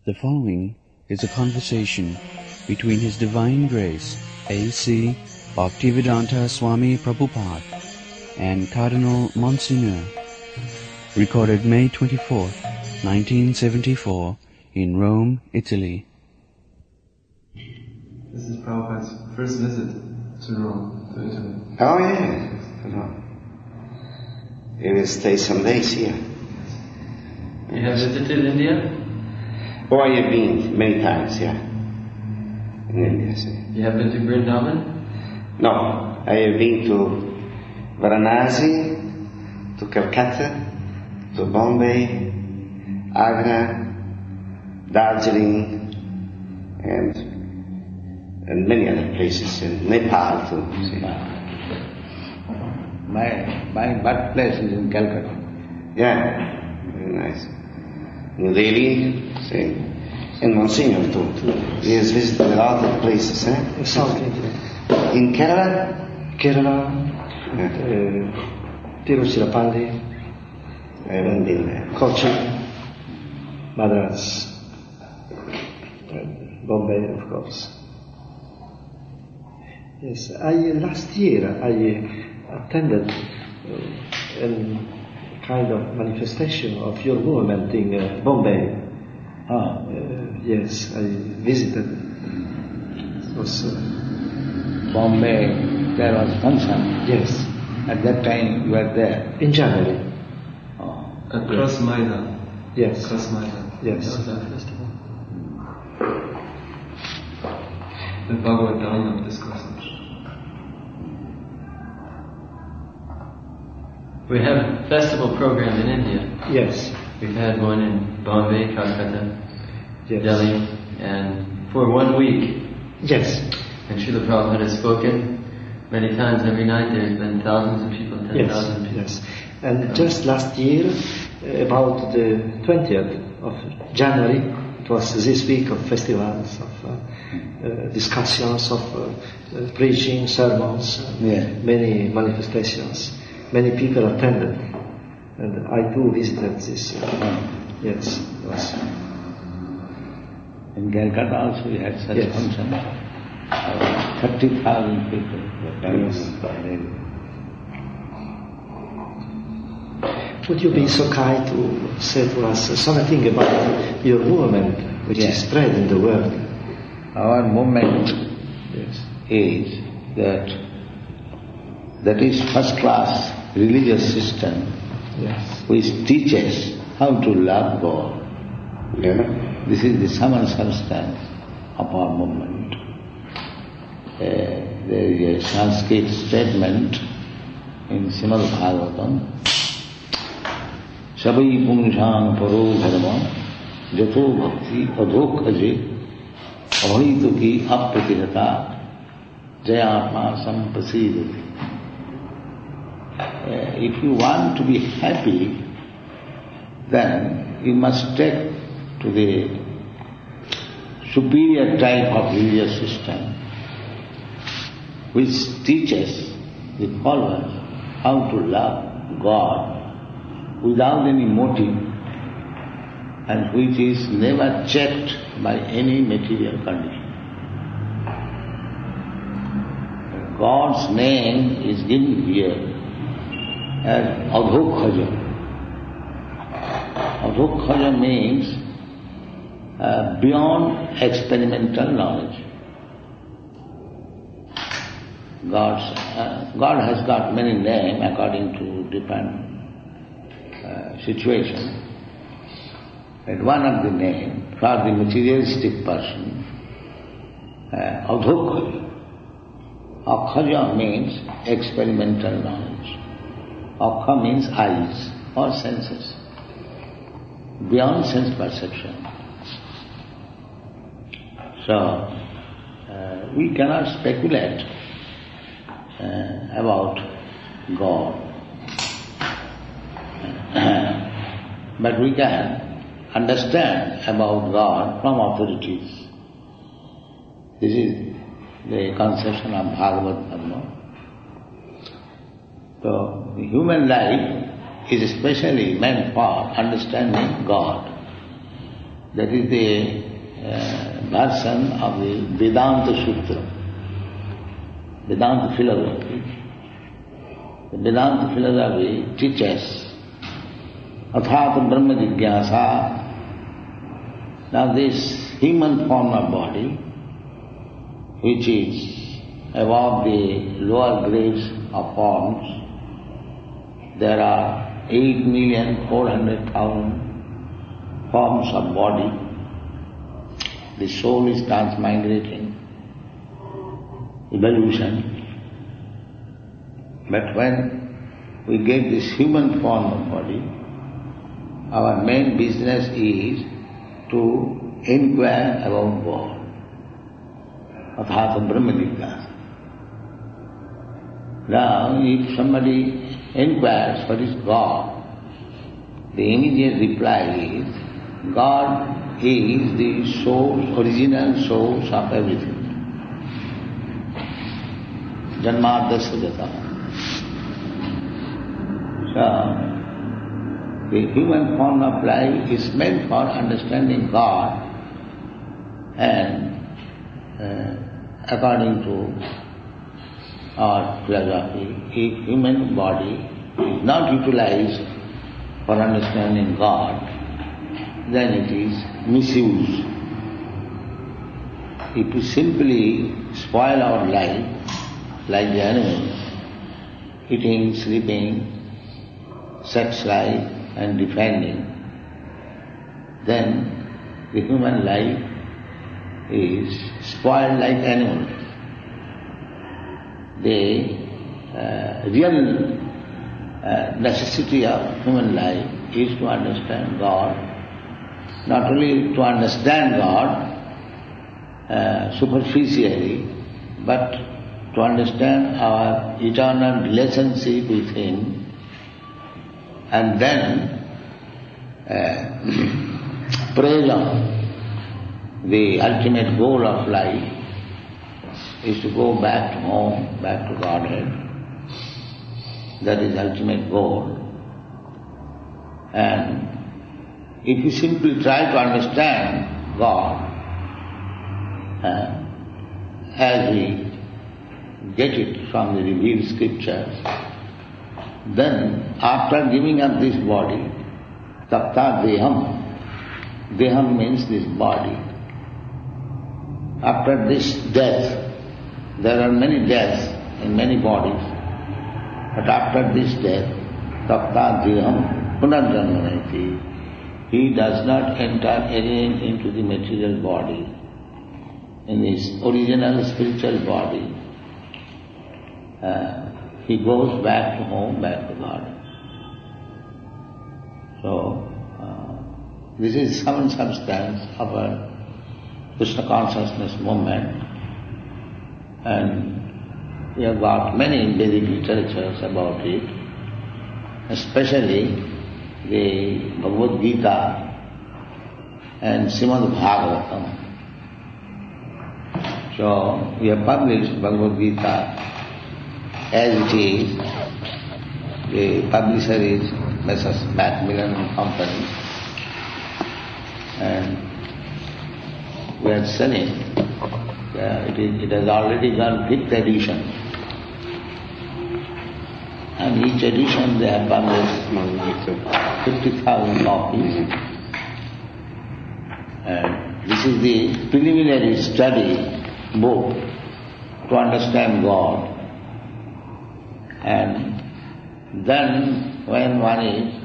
The following is a conversation between His Divine Grace A.C. Bhaktivedanta Swami Prabhupada and Cardinal Monsignor, recorded May 24, 1974, in Rome, Italy. This is Prabhupada's first visit to Rome, to Italy. Oh, yeah. He will stay some days here. You have visited India? Oh, I have been many times, yeah. In India, yes. You have been to Vrindavan? No, I have been to Varanasi, to Calcutta, to Bombay, Agra, Darjeeling, and many other places, in Nepal too. My birthplace is in Calcutta. Yeah, very nice. New Delhi, same. And Monsignor too. He has visited a lot of places, eh? South India. In Kerala? Kerala, Tiruchirappalli, I haven't been there. Kochi, Madras, Bombay, of course. Yes, last year I attended a kind of manifestation of your movement in Bombay. Yes, I visited. It was Bombay, there was function. yes, At that time you were there. in January. At Cross Maidan. Yes, Cross Maidan. yes. That was our festival. The Bhagavad Dharma discourses. We have a festival program in India. Yes, We've had one in Bombay, Calcutta, yes. Delhi, and for 1 week. Yes, And Srila Prabhupada has spoken many times every night. There's been thousands of people, 10,000 people. yes. And just last year, about the 20th of January, it was this week of festivals, of discussions, of preaching, sermons, many manifestations. Many people attended, and I too visited this. Yes, it was. In Calcutta also we had such Yes. function. 30,000 people were coming. Would you be so kind to say to us something about your movement, which is spread in the world? Our movement Yes. is that is first class religious system Yes. which teaches how to love God. Yeah. This is the sum and substance of our movement. There is a Sanskrit statement in Srimad Bhagavatam, Sabai Pungshan Paro Dharma Jato Bhakti Adhokhaje Abhaituki Apratihata Jayatma Sampasidati. If you want to be happy, then you must take to the superior type of religious system which teaches the followers how to love God without any motive and which is never checked by any material condition. God's name is given here as Adhokhaja. Adhokhaja means beyond experimental knowledge. God has got many names according to different situations. And one of the names for the materialistic person, Adhokhaja. Akhaja means experimental knowledge. Akha means eyes or senses, beyond sense perception. So, we cannot speculate about God, but we can understand about God from authorities. This is the conception of Bhagavad Dharma. So, the human life is especially meant for understanding God. That is the version of the Vedanta Sutra, Vedanta philosophy. The Vedanta philosophy teaches Athata Brahma Jigyasa. Now this human form of body, which is above the lower grades of forms, there are 8,400,000 forms of body. The soul is transmigrating, evolution. But when we get this human form of body, our main business is to inquire about God. Athata Brahma Jigyasa. Now, if somebody inquires what is God, the immediate reply is, God is the source, original source of everything. Janmadasya jata. So, the human form of life is meant for understanding God, and according to our philosophy, if human body is not utilized for understanding God, then it is misuse. If we simply spoil our life like the animals, eating, sleeping, sex life and defending, then the human life is spoiled like animals. The real necessity of human life is to understand God, not only to understand God superficially, but to understand our eternal relationship with Him, and then present. The ultimate goal of life is to go back to home, back to Godhead. That is the ultimate goal. And if you simply try to understand God as we get it from the revealed Scriptures, then after giving up this body, tapta deham, deham means this body. After this death, there are many deaths in many bodies, but after this death, tapta deham punarjanmanati, he does not enter again into the material body, in his original spiritual body. He goes back to home, back to God. So, this is some substance of a Krishna consciousness movement, and we have got many Vedic literatures about it, especially the Bhagavad Gita and Srimad Bhagavatam. So, we have published Bhagavad Gita as it is. The publisher is Messrs. Macmillan and Company, and we are selling. It has already gone 5th edition, and each edition they have published 50,000 copies. And this is the preliminary study book to understand God. And then when one is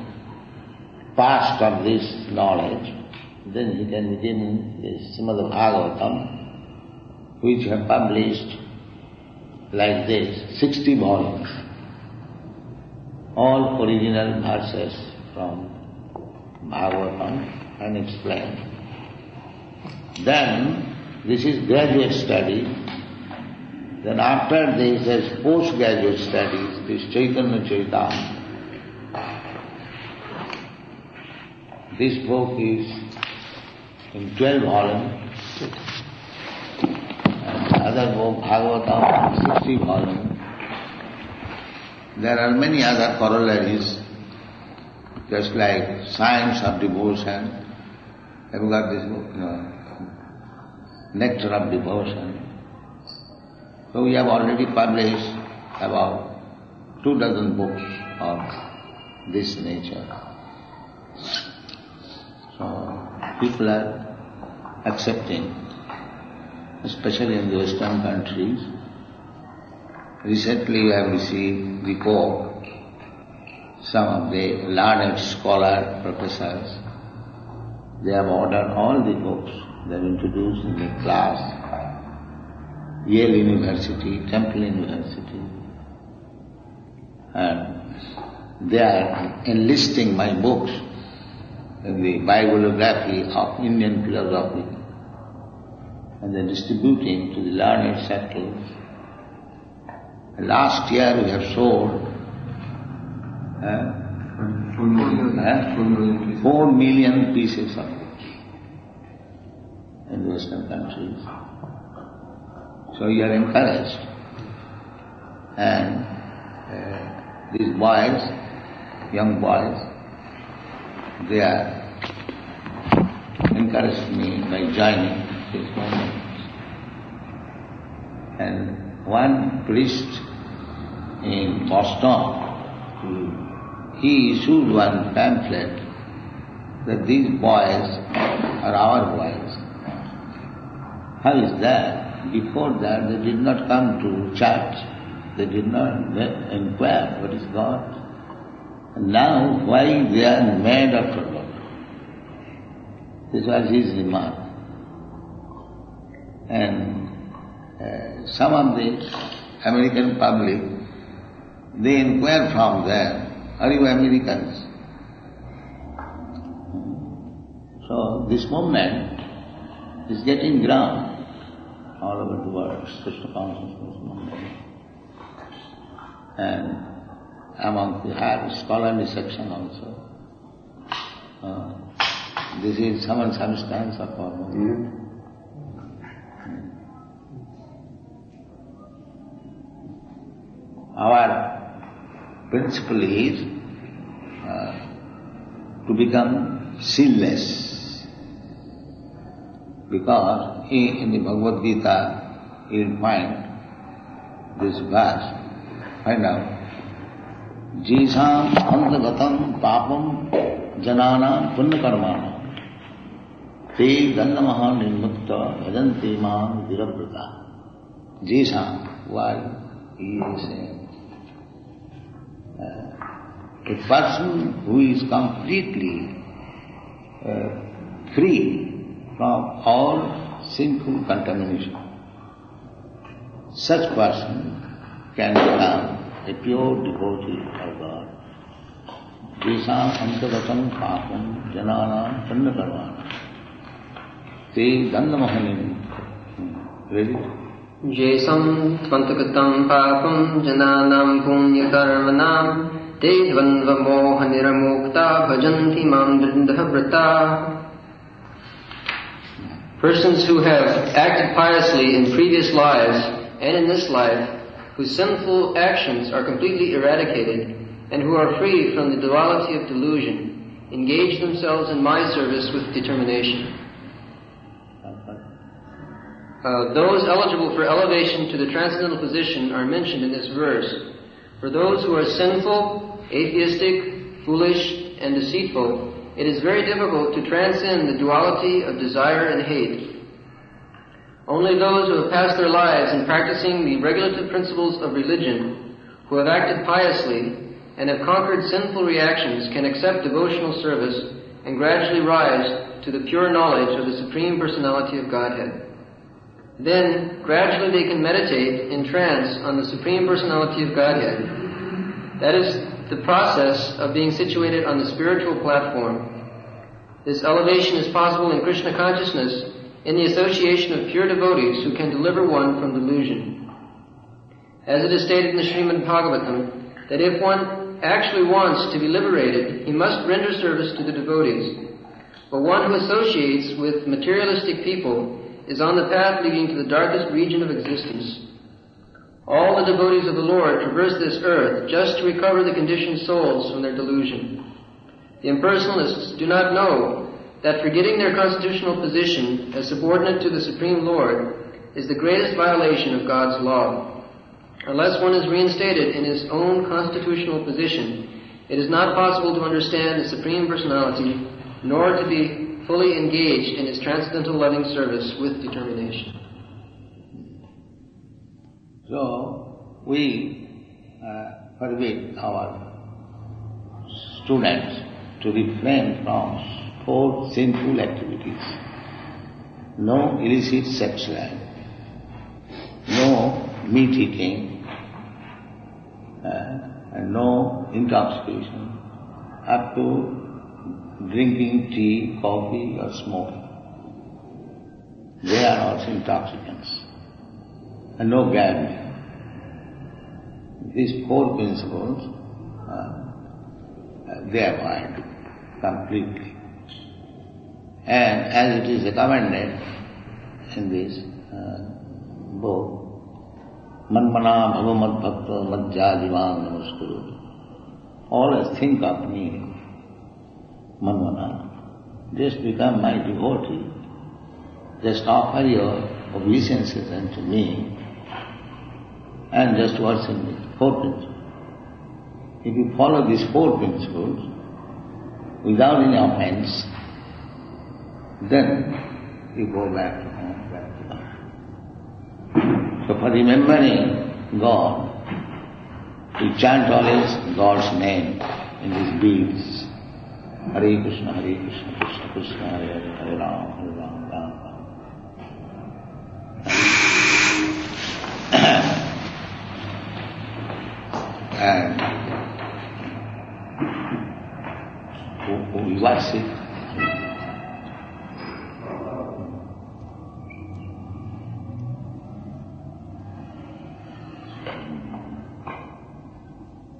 past of this knowledge, then he can begin this Srimad Bhagavatam, which have published like this, 60 volumes, all original verses from Bhagavatam and explained. Then this is graduate study. Then after this is postgraduate studies, this Chaitanya Charitamrita. This book is in 12 volumes, and the other book, Bhagavatam, 60 volumes. There are many other corollaries, just like Science of Devotion, Have you got this book? Nectar of Devotion. So we have already published about 24 books of this nature. So people are accepting, especially in the Western countries. Recently we have received report, some of the learned scholar professors, they have ordered all the books, they have introduced in the class, Yale University, Temple University, and they are enlisting my books in the bibliography of Indian philosophy, and they are distributing to the learned circles. Last year we have sold 4 million pieces of books in the Western countries. So you are encouraged. And these boys, young boys, they are encouraged me by joining this movement. And one priest in Boston, he issued one pamphlet that these boys are our boys. How is that? Before that they did not come to church, they did not inquire what is God. And now why they are mad after God? This was his remark. And some of the American public, they inquire from there, are you Americans? So this movement is getting ground all over the world, Krishna consciousness movement. And among the higher scholarly section also. This is some substance of our movement. Our principle is to become sinless. Because in the Bhagavad Gita you will find this verse, find out, Jisam antagatam papam janana punya karmana te dandamaha nirmukta bhajanti mam virabrata. Jisam, why he is saying, a person who is completely free from all sinful contamination, such person can become a pure devotee of God. Jesam antagatam papam janana punya karmana te dandamahanim. Ready? Jesam tvantagatam papam jananam punya karmanam te dvandva moha niramukta bhajanti mam vrindavrata. Persons who have acted piously in previous lives and in this life, whose sinful actions are completely eradicated, and who are free from the duality of delusion, engage themselves in my service with determination. Those eligible for elevation to the transcendental position are mentioned in this verse. For those who are sinful, atheistic, foolish, and deceitful, it is very difficult to transcend the duality of desire and hate. Only those who have passed their lives in practicing the regulative principles of religion, who have acted piously, and have conquered sinful reactions can accept devotional service and gradually rise to the pure knowledge of the Supreme Personality of Godhead. Then, gradually they can meditate in trance on the Supreme Personality of Godhead. That is the process of being situated on the spiritual platform. This elevation is possible in Krishna consciousness in the association of pure devotees who can deliver one from delusion. As it is stated in the Srimad Bhagavatam, that if one actually wants to be liberated, he must render service to the devotees. But one who associates with materialistic people is on the path leading to the darkest region of existence. All the devotees of the Lord traverse this earth just to recover the conditioned souls from their delusion. The impersonalists do not know that forgetting their constitutional position as subordinate to the Supreme Lord is the greatest violation of God's law. Unless one is reinstated in his own constitutional position, it is not possible to understand the Supreme Personality, nor to be fully engaged in his transcendental loving service with determination. So, we forbid our students to refrain from 4 sinful activities. No illicit sex life, no meat eating, and no intoxication, up to drinking tea, coffee or smoking. They are also intoxicants. And no gambling. These 4 principles, they avoid completely. And as it is recommended in this book, Manmana Bhagavat Bhakta Madhyajivan Namaskuru. Always think of me, Manmana. Just become my devotee. Just offer your obeisances unto me and just worship me. 4 principles. If you follow these 4 principles without any offense, then you go back to home, back to God. So for remembering God, we chant always God's name in these beads. Hare Krishna, Krishna Krishna, Hare Hare, Hare Ram, Ram Ram. And we worship.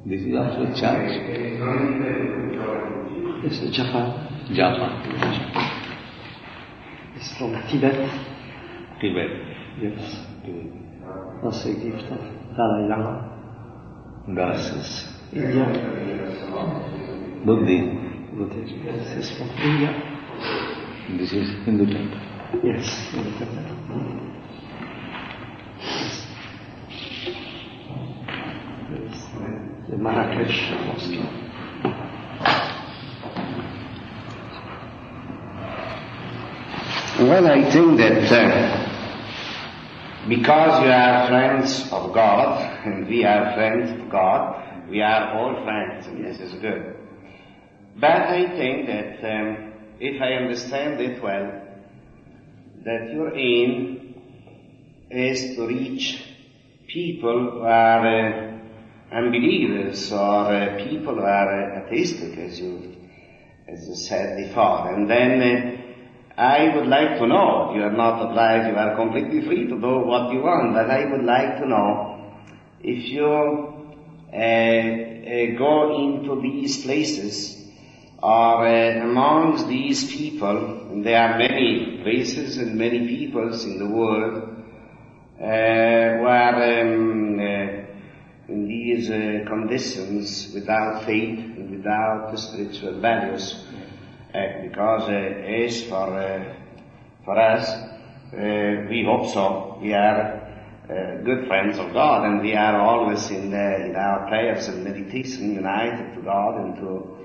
This is also church. This is Japan. Japan. It's from Tibet. Tibet. Yes. Tibet. That's a gift of Dalai Lama. This is India. Buddhism. This is from India. This is Hindu temple. Yes, Hindu temple. The Marrakesh Mosque. Well, I think that because you are friends of God, and we are friends of God, we are all friends, and this is good. But I think that, if I understand it well, that your aim is to reach people who are unbelievers or people who are atheistic, as you said before. And then I would like to know, you are not obliged, you are completely free to do what you want, but I would like to know if you go into these places or amongst these people, and there are many races and many peoples in the world where in these conditions, without faith and without spiritual values, because as for us, we hope so. We are good friends of God, and we are always in our prayers and meditation united to God and to.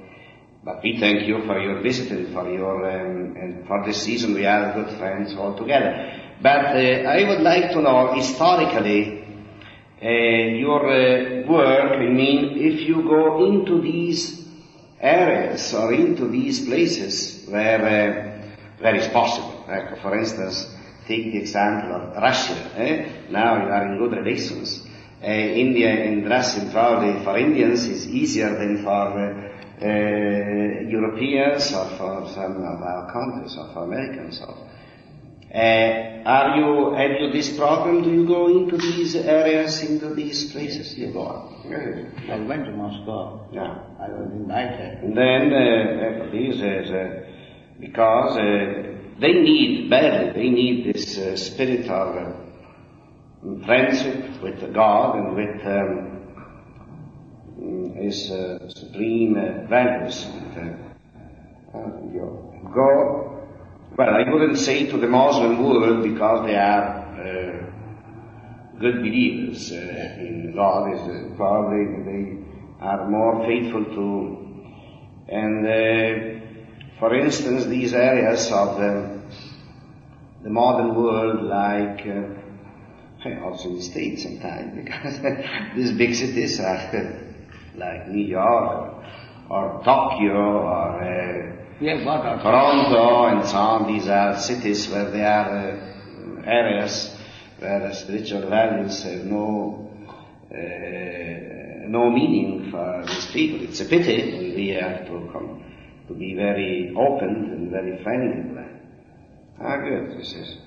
But we thank you for your visit and for your and for this season. We are good friends all together. But I would like to know historically your work. I mean, if you go into these areas or into these places where it's possible. For instance, take the example of Russia. Now you are in good relations. India and Russia probably for Indians is easier than for Europeans or for some of our countries or for Americans. Have you this program? Do you go into these areas, into these places? You go on. I went to Moscow. Yeah. I was invited. And then these because they need this spirit of friendship with God and with His supreme values. You go Well, I wouldn't say to the Muslim world, because they are good believers in God, probably they are more faithful to. And for instance, these areas of the modern world, like also in the States sometimes, because these big cities are like New York or Tokyo or Toronto and so on. These are cities where there are areas where spiritual values have no meaning for these people. It's a pity, and we have to be very open and very friendly. Good, this is.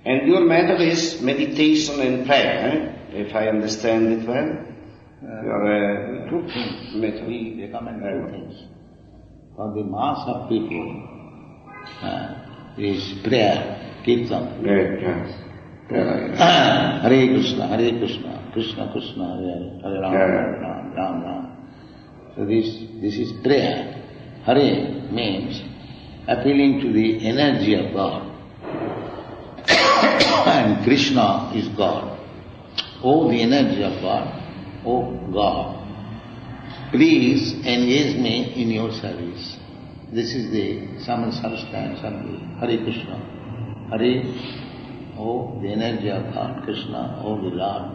And your method is meditation and prayer, if I understand it well. Two things. We recommend two things. For the mass of people, is prayer, kirtan. Hare Krishna, Krishna Krishna, Hare Ram, Ram Ram. So this is prayer. Hare means appealing to the energy of God. And Krishna is God. Oh, the energy of God. Oh, God. Please engage me in your service. This is the some substance of the Hare Krishna. Hare, oh, the energy of God, Krishna, oh, the Lord.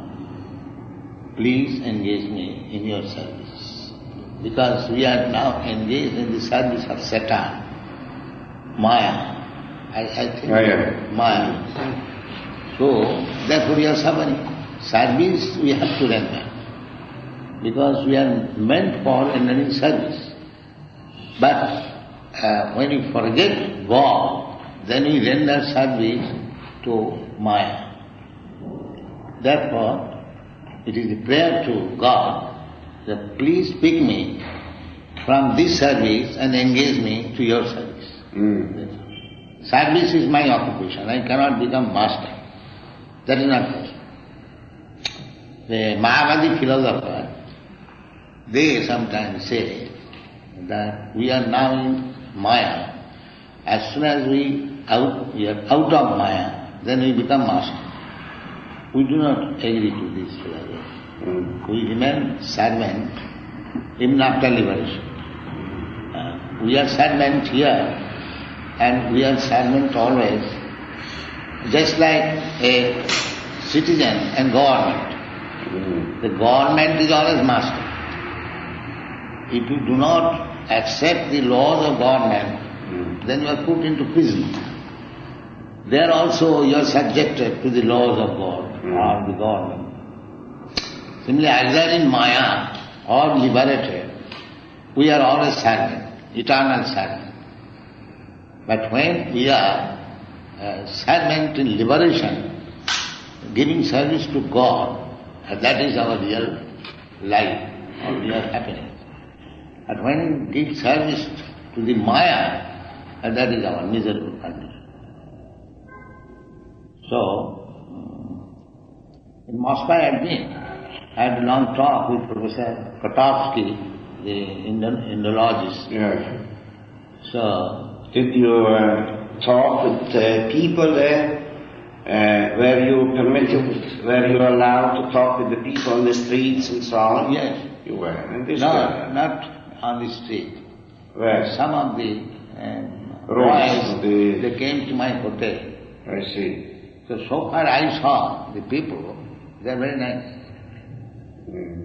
Please engage me in your service. Because we are now engaged in the service of Satan, Maya. I think Maya. So, therefore we are suffering. Service we have to render. Because we are meant for rendering service. But when we forget God, then we render service to Maya. Therefore, it is a prayer to God that please pick me from this service and engage me to your service. Service is my occupation. I cannot become master. That is not possible. The Mayavadi philosopher, they sometimes say that we are now in Maya. As soon as we are out of Maya, then we become master. We do not agree to this philosophy. We remain servant even after liberation. We are servant here and we are servant always, just like a citizen and government. The government is always master. If you do not accept the laws of government, then you are put into prison. There also you are subjected to the laws of God or the government. Similarly, either in Maya or liberated, we are always servant, eternal servant. But when we are servant in liberation, giving service to God, that is our real life or real happiness. But when we give service to the Maya, that is our miserable condition. So, in Moscow I had a long talk with Professor Kotovsky, the Indologist. So, did you talk with people there? Were you allowed to talk with the people on the streets and so on? Yes. You were. And this not on the street. Where? Some of the boys, they came to my hotel. I see. So far I saw the people, they are very nice.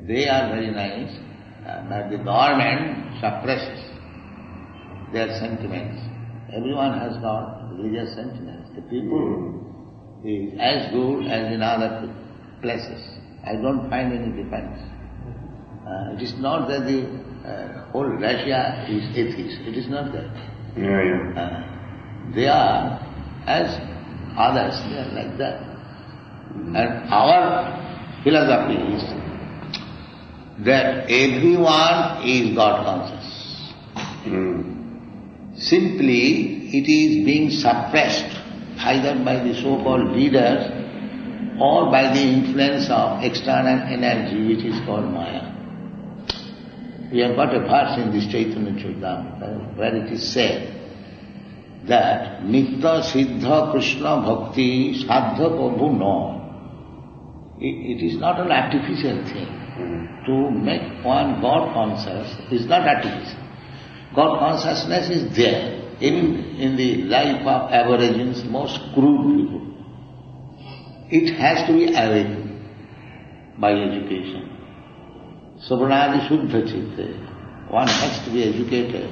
They are very nice, but the government suppresses their sentiments. Everyone has got religious sentiments. The people is as good as in other places. I don't find any difference. It is not that the whole Russia is atheist. It is not that. They are as others, they are like that. And our philosophy is that everyone is God conscious. Simply it is being suppressed either by the so-called leaders or by the influence of external energy which is called Maya. We have got a verse in this Chaitanya Charitamrita where it is said that Nitya Siddha Krishna Bhakti Sadha Prabhu no. It is not an artificial thing. To make one God conscious is not artificial. God consciousness is there in the life of aborigines, most crude people. It has to be awakened by education. Savarnadi Shuddha Chitte. One has to be educated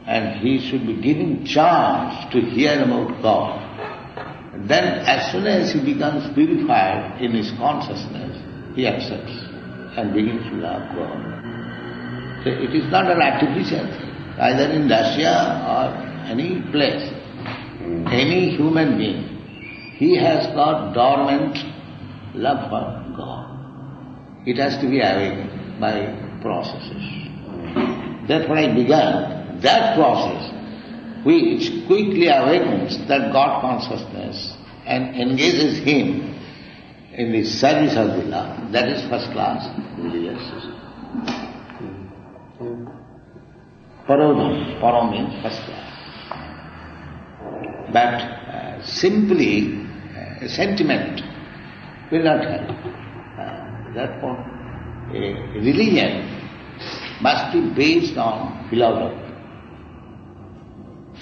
and he should be given chance to hear about God. Then as soon as he becomes purified in his consciousness, he accepts and begins to love God. So it is not an artificial thing, either in Russia or any place. Any human being, he has got dormant love for God. It has to be awakened by processes. Therefore I began that process which quickly awakens that God consciousness and engages him in the service of the Lord. That is first class religious system. Param means first class. But simply sentiment will not help. Therefore, a religion must be based on philosophy.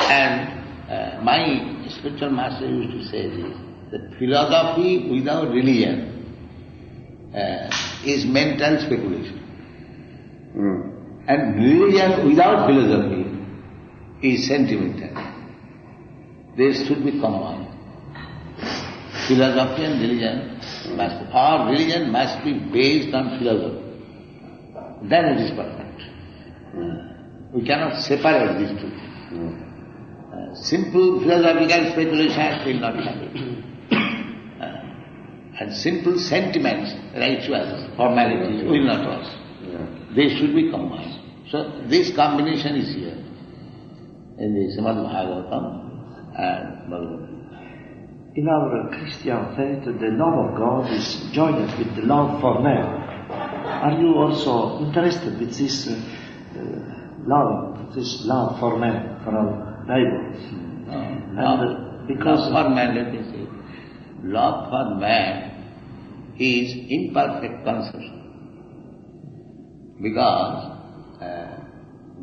And my spiritual master used to say this, that philosophy without religion is mental speculation. And religion without philosophy is sentimental. They should be combined. Philosophy and religion religion must be based on philosophy. Then it is perfect. We cannot separate these two things. Simple philosophical speculations will not happen. And simple sentiments, rituals, formalities will not work. They should be combined. So this combination is here in the Srimad Bhagavatam and Bhagavad Gita. In our Christian faith, the love of God is joined with the love for man. Are you also interested with this love for man, for our neighbors? Because love for man, let me say, love for man is imperfect conception. Because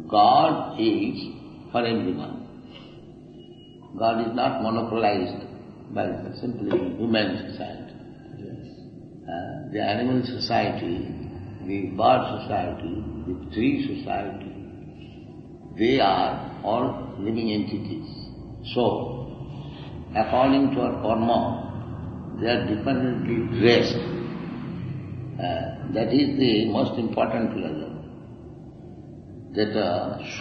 God is for everyone. God is not monopolized by simply human society. The animal society, the bird society, the tree society, they are all living entities. So, according to our karma, they are dependently dressed. That is the most important philosophy. That the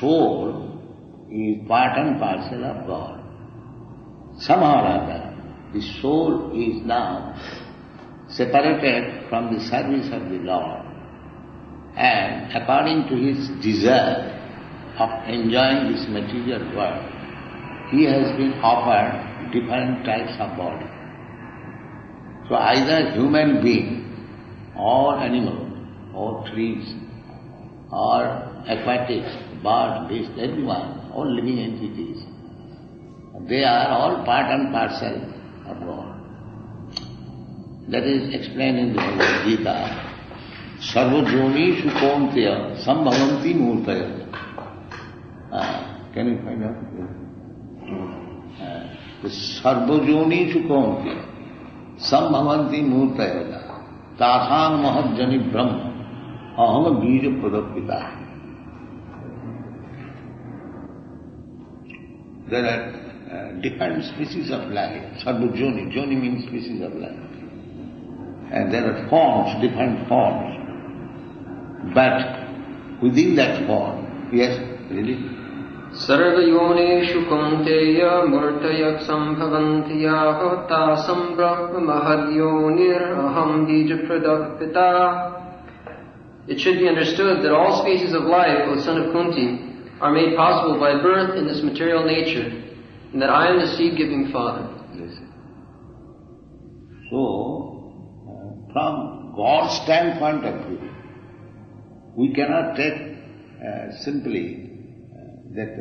soul is part and parcel of God. Somehow or other, the soul is now separated from the service of the Lord, and according to his desire of enjoying this material world, he has been offered different types of body. So either human being, or animal, or trees, or aquatics, birds, beasts, everyone, all living entities, they are all part and parcel of God. That is explained in the Bhagavad Gita. Sarvajoni Shukonteya Sambhavanti Murtaya. Can you find out? The Sarvajoni Shukonteya Sambhavanti Murtaya Tasang Mahajjani Brahma Aham Bija Pradapita. There are different species of life. Sarvajoni, Joni means species of life. And there are forms, different forms. But within that form, yes, really? Sarva yoneshu kaunteya murtayak sambhavantiyaha tasam brahma mahadyonir aham bija pradapita. It should be understood that all species of life, O son of Kunti, are made possible by birth in this material nature, and that I am the seed-giving Father. Yes. So, from God's standpoint of view, we cannot take simply that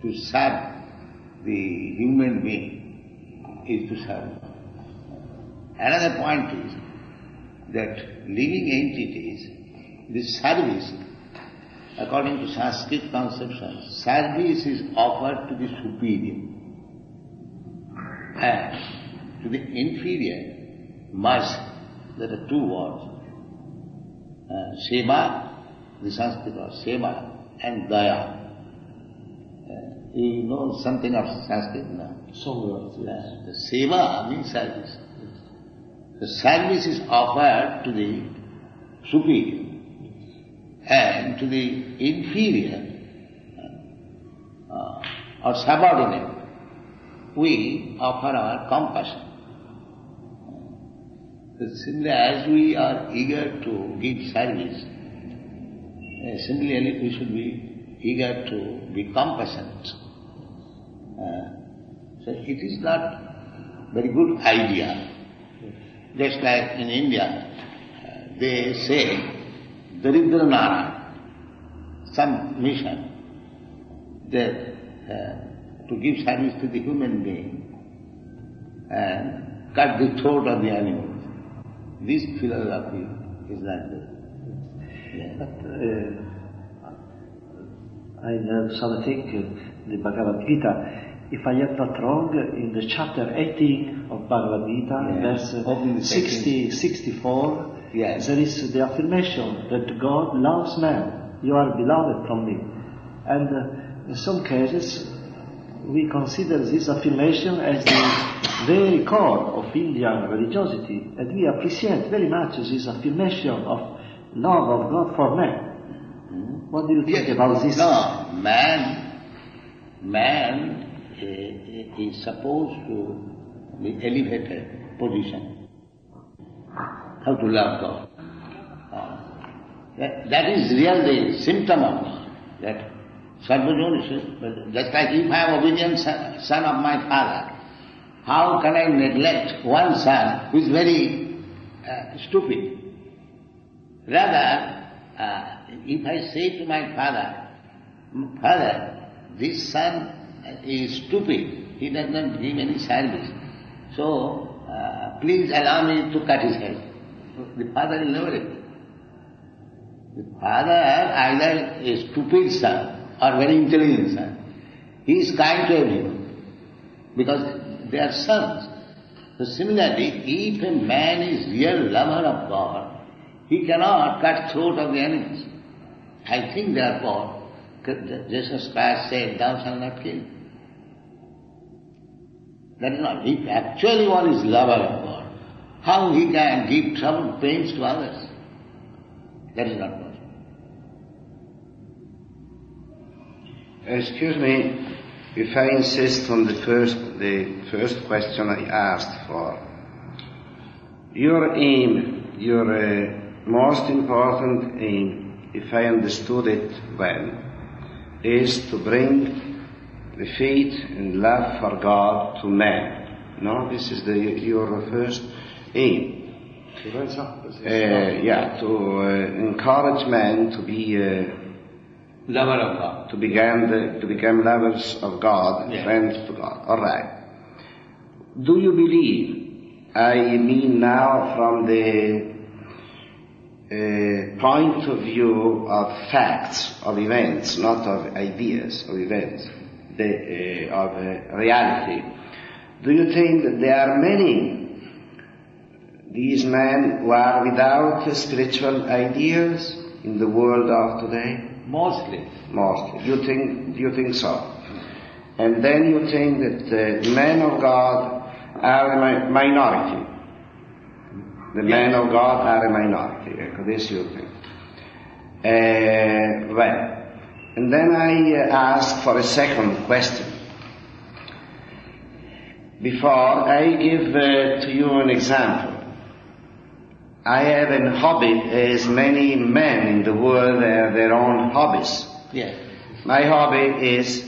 to serve the human being is to serve. Another point is that living entities, this service, according to Sanskrit conception, service is offered to the superior and to the inferior, mercy. There are two words. Seva, the Sanskrit word seva, and daya. You know something of Sanskrit now? Some words, yes. The seva means service. The service is offered to the superior and to the inferior or subordinate. We offer our compassion. Similarly, as we are eager to give service, similarly we should be eager to be compassionate. So it is not very good idea. Just like in India, they say, Daridra Nara, some mission, that to give service to the human being and cut the throat of the animals. This philosophy is like that. Yeah. But I know something, the Bhagavad Gita, if I am not wrong, in the chapter 18 of Bhagavad Gita, verse 64, yes, there is the affirmation that God loves man. You are beloved from me. And in some cases, we consider this affirmation as the very core of Indian religiosity, and we appreciate very much this affirmation of love of God for man. What do you think about this? No, man is supposed to be elevated position. How to love God. That is really the symptom of God. That Sarvajonish, just like if I am obedient son of my father, how can I neglect one son who is very stupid? Rather, if I say to my father, Father, this son is stupid, he does not give any service, so please allow me to cut his head. The father will never agree. The father, either a stupid son or very intelligent son, he is kind to everyone because they are sons. So similarly, if a man is real lover of God, he cannot cut throat of the animals. I think therefore, Jesus Christ said, thou shalt not kill. That is not. If actually one is lover of God, how he can give trouble, pains to others? That is not possible. Excuse me, if I insist on the first question I asked for. Your aim, your most important aim, if I understood it well, is to bring the faith and love for God to man. No, this is your first aim. To encourage man to be Lover of God. To become lovers of God, yeah, friends to God. All right. Do you believe, I mean now from the point of view of facts, of events, not of ideas, of events, of reality, do you think that there are many, these men who are without spiritual ideas in the world of today? Mostly. Do you think so? And then you think that the men of God are a minority. The men of God are a minority. This you think. Well, and then I ask for a second question. Before I give to you an example. I have a hobby, as many men in the world have their own hobbies. Yes. My hobby is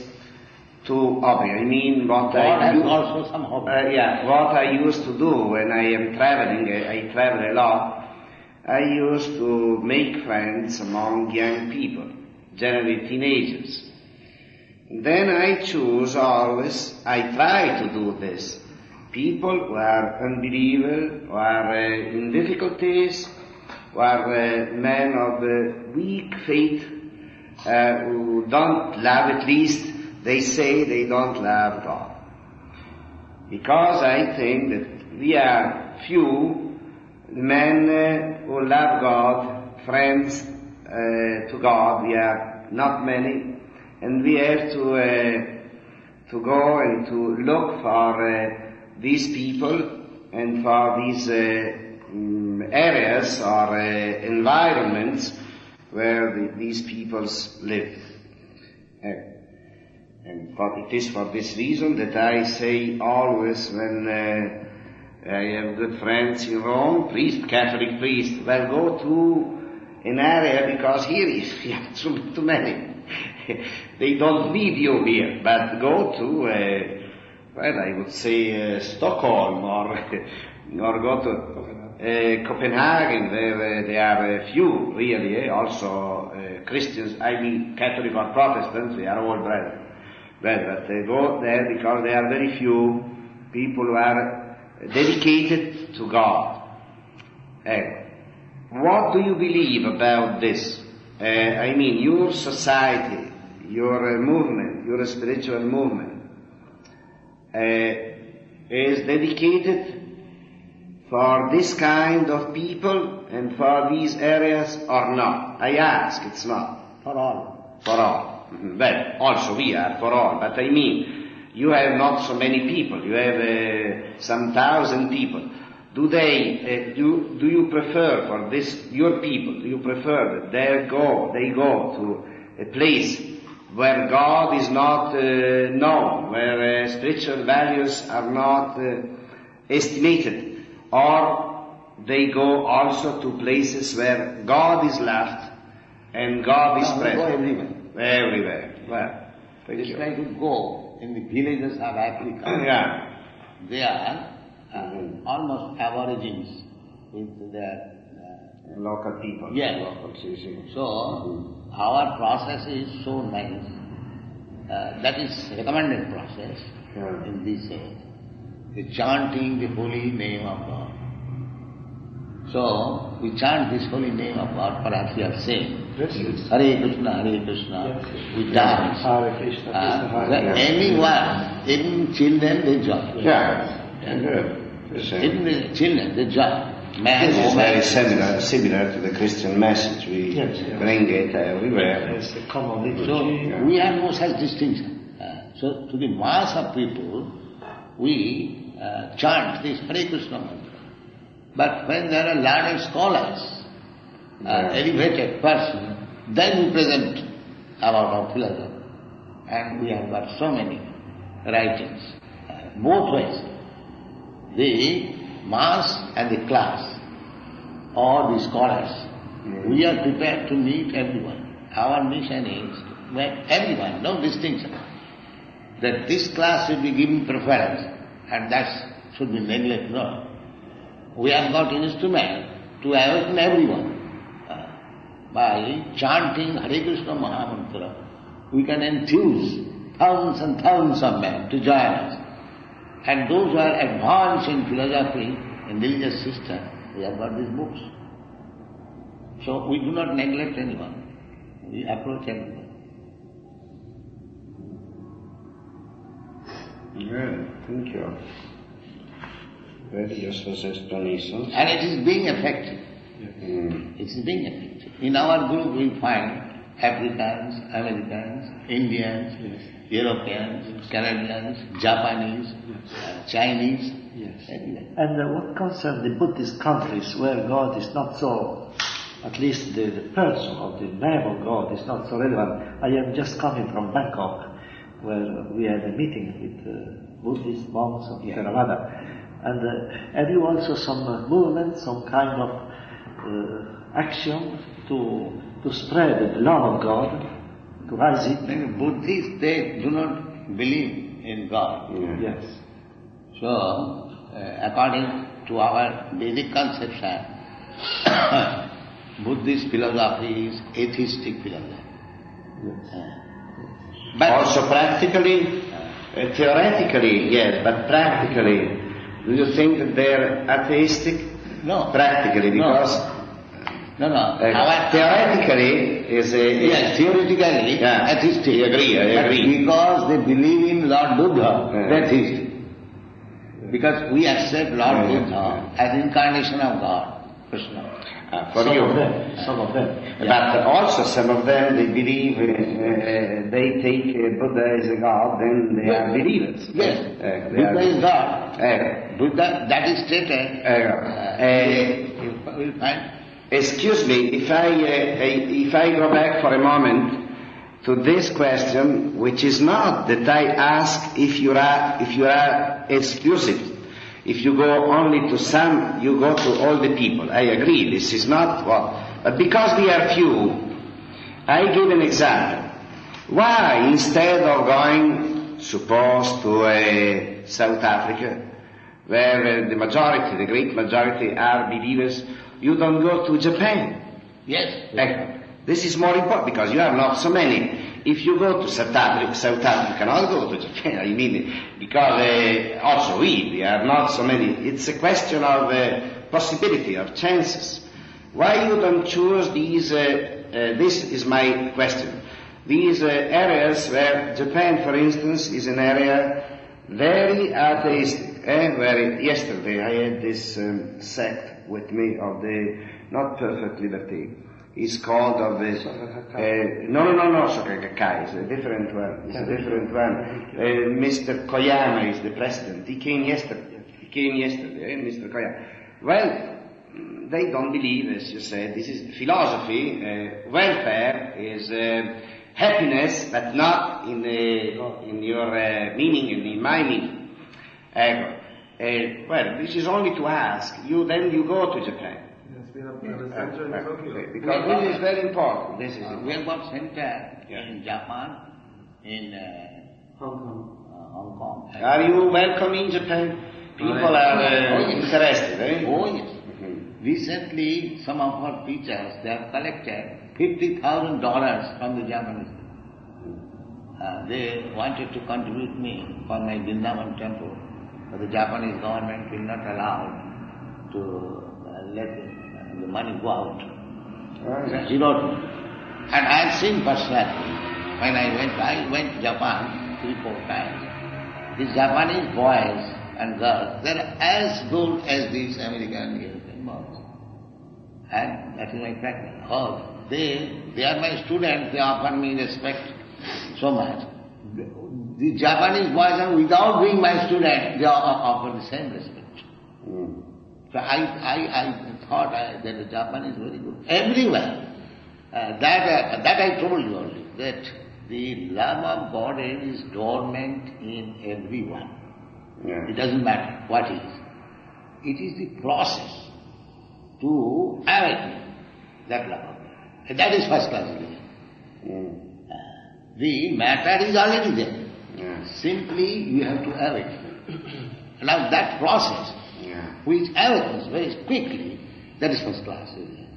what I do. Also some hobby. What I used to do when I am traveling, I travel a lot, I used to make friends among young people, generally teenagers. then I choose always, I try to do this. People who are unbelievers, who are in difficulties, who are men of weak faith, who don't love, at least they say they don't love God. Because I think that we are few men who love God, friends to God, we are not many, and we have to go and to look for these people and for these areas or environments where these peoples live. And it is for this reason that I say always when I have good friends in Rome, Catholic priest, well, go to an area because here you have too many. They don't need you here, but go to well, I would say Stockholm or go to Copenhagen, where there are few really, also Christians, I mean Catholic or Protestants, they are all brethren. But they go there because there are very few people who are dedicated to God. What do you believe about this? I mean, your society, your movement, your spiritual movement, is dedicated for this kind of people and for these areas or not? I ask, it's not. For all. For all. Well, also we are for all, but I mean, you have not so many people, you have some thousand people. Do you prefer for this, your people, do you prefer that they go to a place where God is not known, where spiritual values are not estimated, or they go also to places where God is loved and God is present? Go everywhere. Everywhere. Well, It's like to go in the villages of Africa. Yeah. They are almost aborigines with their Local people. Yes. Local citizens. So our process is so nice. That is recommended process in this age. The chanting the holy name of God. So we chant this holy name of God, perhaps we are saying Hare Krishna, Hare Krishna. Yes. We dance. Hare Krishna, Krishna Hare. Anyone, even children, they join. Even the children, they join. This is very similar to the Christian message. We bring it everywhere. It's a common liturgy. So we have no such distinction. So to the mass of people, we chant this Hare Krishna mantra. But when there are learned scholars, elevated person, then we present our philosophy. And we have got so many writings, both ways. The mass and the class, or the scholars, we are prepared to meet everyone. Our mission is to make everyone, no distinction. That this class should be given preference and that should be neglected. No. We have got instrument to awaken everyone. By chanting Hare Krishna Mahamantra, we can enthuse thousands and thousands of men to join us. And those who are advanced in philosophy, in religious system, we have got these books. So we do not neglect anyone. We approach everyone. Yeah, thank you. Very useful explanation. And it is being effective. It is being effective. In our group we find Africans, Americans, Indians, Europeans, Canadians, Japanese, Chinese, everywhere. And what concerns the Buddhist countries where God is not so, at least the person or the name of God is not so relevant. I am just coming from Bangkok, where we had a meeting with Buddhist monks of Theravada. And have you also some movement, some kind of action to spread the love of God, to raise it? The Buddhists, they do not believe in God. Yes. So, according to our Vedic conception, Buddhist philosophy is atheistic philosophy. But also practically, theoretically, yes, but practically, do you think that they're atheistic? No. Practically, because... No. Theoretically is a... Yes, theoretically, atheistic. I agree. Because they believe in Lord Buddha, they're atheistic. Because we accept Lord Buddha as incarnation of God, Krishna. For some you. of them. Some of them. But also some of them, they believe, they take Buddha as a God, then they are believers. Yes, Buddha is God. Buddha, that is stated. We'll find. Excuse me, if I go back for a moment to this question, which is not that I ask if you are exclusive. If you go only to some, you go to all the people. I agree, this is not what... But because we are few, I give an example. Why, instead of going, suppose, to South Africa, where the majority, the great majority are believers, you don't go to Japan? Yes. This is more important because you are not so many. If you go to South Africa cannot go to Japan. I mean, because also we are not so many. It's a question of possibility, of chances. Why you don't choose these, this is my question, these areas where Japan, for instance, is an area very atheistic. Yesterday I had this sect with me of the not perfect liberty. It's called of the... no, Sokakakai, it's a different one. It's a different one. Mr. Koyama is the president. He came yesterday, Mr. Koyama. Well, they don't believe, as you said, this is philosophy. Welfare is happiness, but not in your meaning and in my meaning. Well, this is only to ask. Then you go to Japan. Because this is very important. We have got center in Japan, in Hong Kong. Are you welcome in Japan? People are interested, eh? Oh yes. Recently, some of our teachers, they have collected $50,000 from the Japanese. They wanted to contribute me for my Vrindavan temple, but the Japanese government will not allow to let the money go out. Zero. And I have seen personally, when I went to Japan 3-4 times, these Japanese boys and girls, they are as good as these American European boys. And that is my practice. Oh, they are my students, they offer me respect so much. The Japanese boys, are without being my student, they offer the same respect. So I thought that the Japan is very good. Everywhere. That I told you only, that the love of God is dormant in everyone. Yeah. It doesn't matter what it is. It is the process to awaken that love of God. That is first class religion. The matter is already there. Yeah. Simply you have to awaken. Now that process, which awakens very quickly, that is first class religion.